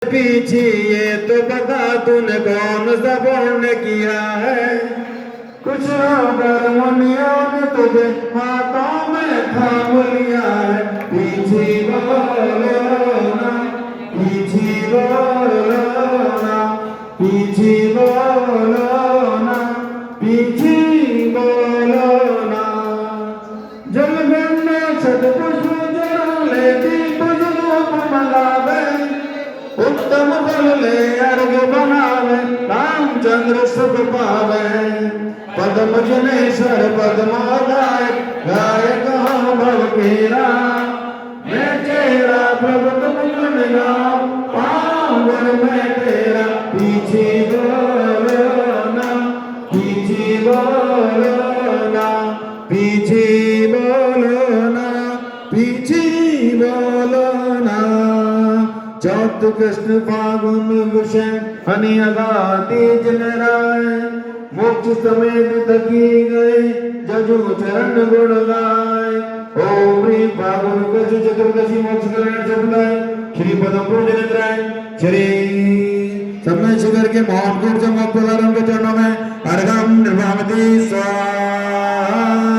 पीछे ये तो बता तूने कौन सा पुण्य किया है। कुछ अगर मुनियों ने तुझे हाथों में थाम लिया है। पीछे बोलो ना, पीछे बोलो ना, पीछे बोलो ना, पीछे बोलो ना। जल गंगा सतपुष्प जल लेती पुष्प मलावे। उत्तम फल ले अर्घ बनावे, रामचंद्र सुख पावे। पद्म जनेश्वर पद्मोदय गायक हो भव केरा। मैं तेरा प्रभु तुम गुण गाओ, पावन मैं तेरा। पीछे बोलो ना, पीछे बोलो ना, पीछे बोलो ना, पीछे बोलो ना। चौथ कृष्ण फागुन विषय हनियगा तेज लहराए। मोक्ष समेत थकी गए, जजु चरण गुण गाए। ओम ह्रीं फागुन कछु चतुर्दशी मोक्ष कल्याण से बुलाए। श्री पदम पूजनत्राय श्री समय शिखर के महान कोट चमक पदारंग के चरणों में अर्घम निर्वाहति स्वाहा।